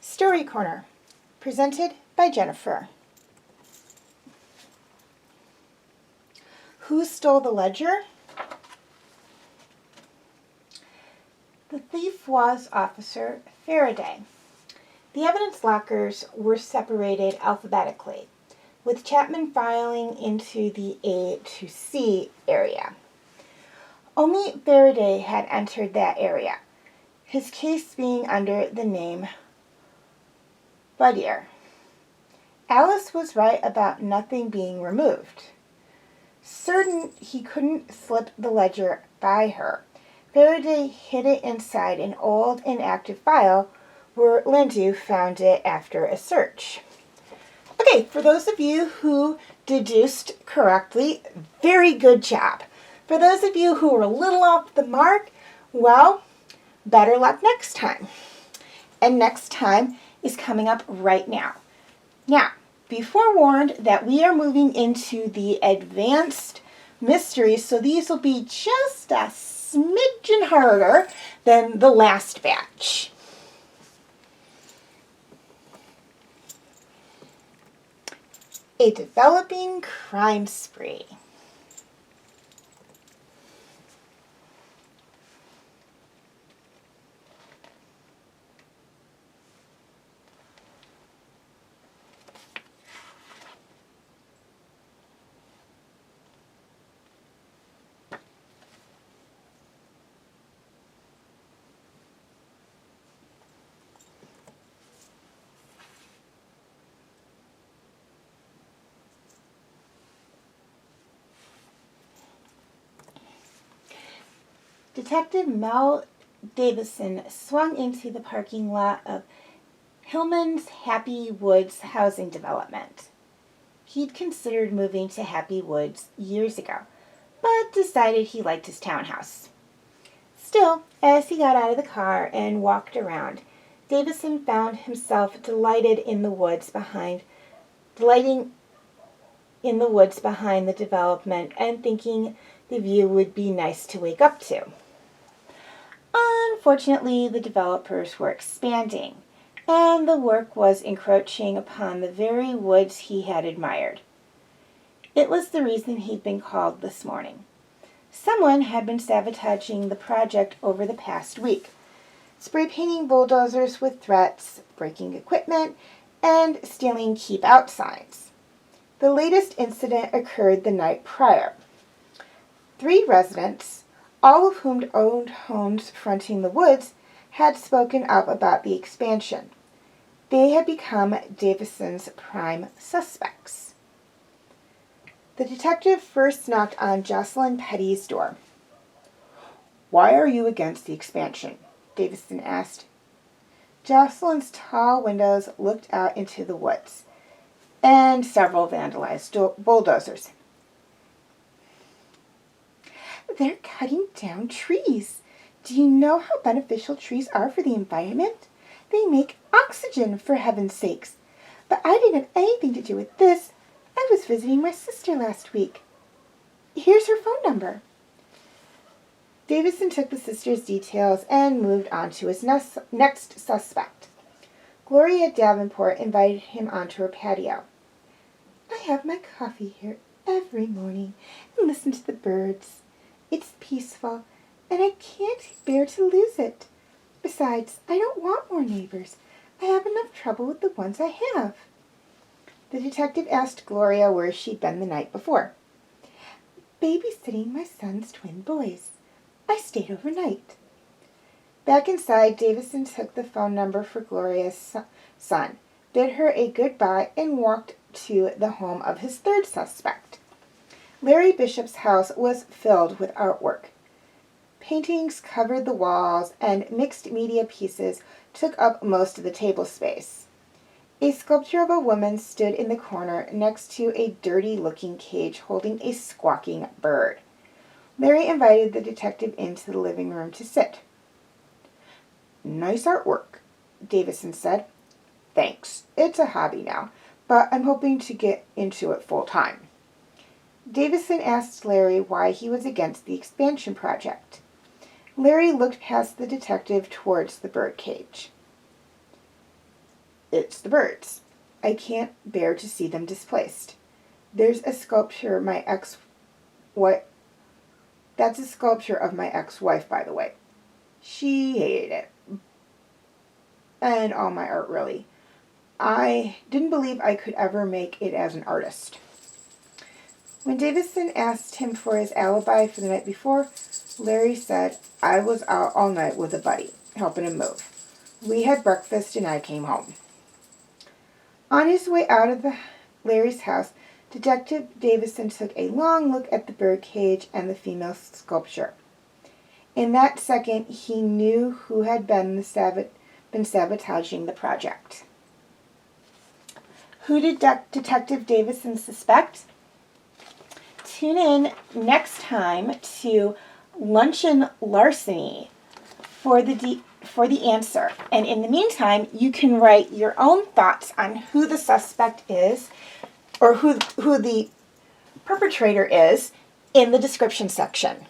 Story Corner, presented by Jennifer. Who stole the ledger? The thief was Officer Faraday. The evidence lockers were separated alphabetically, with Chapman filing into the A to C area. Only Faraday had entered that area, his case being under the name Buddier. Alice was right about nothing being removed. Certain he couldn't slip the ledger by her, Faraday hid it inside an old inactive file where Lindu found it after a search. Okay, for those of you who deduced correctly, very good job. For those of you who were a little off the mark, well, better luck next time. And next time is coming up right now. Now, be forewarned that we are moving into the advanced mysteries, so these will be just a smidgen harder than the last batch. A developing crime spree. Detective Mel Davison swung into the parking lot of Hillman's Happy Woods housing development. He'd considered moving to Happy Woods years ago, but decided he liked his townhouse. Still, as he got out of the car and walked around, Davison found himself delighting in the woods behind the development and thinking the view would be nice to wake up to. Unfortunately, the developers were expanding, and the work was encroaching upon the very woods he had admired. It was the reason he'd been called this morning. Someone had been sabotaging the project over the past week, spray painting bulldozers with threats, breaking equipment, and stealing keep out signs. The latest incident occurred the night prior. 3 residents, all of whom owned homes fronting the woods, had spoken up about the expansion. They had become Davison's prime suspects. The detective first knocked on Jocelyn Petty's door. "Why are you against the expansion?" Davison asked. Jocelyn's tall windows looked out into the woods, and several vandalized bulldozers. "They're cutting down trees. Do you know how beneficial trees are for the environment? They make oxygen, for heaven's sakes. But I didn't have anything to do with this. I was visiting my sister last week." Here's her phone number. Davison took the sister's details and moved on to his next suspect. Gloria Davenport invited him onto her patio. I have my coffee here every morning and listen to the birds. It's peaceful, and I can't bear to lose it. Besides, I don't want more neighbors. I have enough trouble with the ones I have. The detective asked Gloria where she'd been the night before. Babysitting my son's twin boys. I stayed overnight. Back inside, Davison took the phone number for Gloria's son, bid her a goodbye, and walked to the home of his third suspect. Larry Bishop's house was filled with artwork. Paintings covered the walls, and mixed media pieces took up most of the table space. A sculpture of a woman stood in the corner next to a dirty-looking cage holding a squawking bird. Larry invited the detective into the living room to sit. Nice artwork, Davison said. Thanks. It's a hobby now, but I'm hoping to get into it full time. Davison asked Larry why he was against the expansion project. Larry looked past the detective towards the bird cage. It's the birds. I can't bear to see them displaced. There's a sculpture That's a sculpture of my ex-wife, by the way. She hated it. And all my art, really. I didn't believe I could ever make it as an artist. When Davison asked him for his alibi for the night before, Larry said, I was out all night with a buddy, helping him move. We had breakfast and I came home. On his way out of Larry's house, Detective Davison took a long look at the birdcage and the female sculpture. In that second, he knew who had been sabotaging the project. Who did Detective Davison suspect? Tune in next time to Luncheon Larceny for the answer. And in the meantime, you can write your own thoughts on who the suspect is or who the perpetrator is in the description section.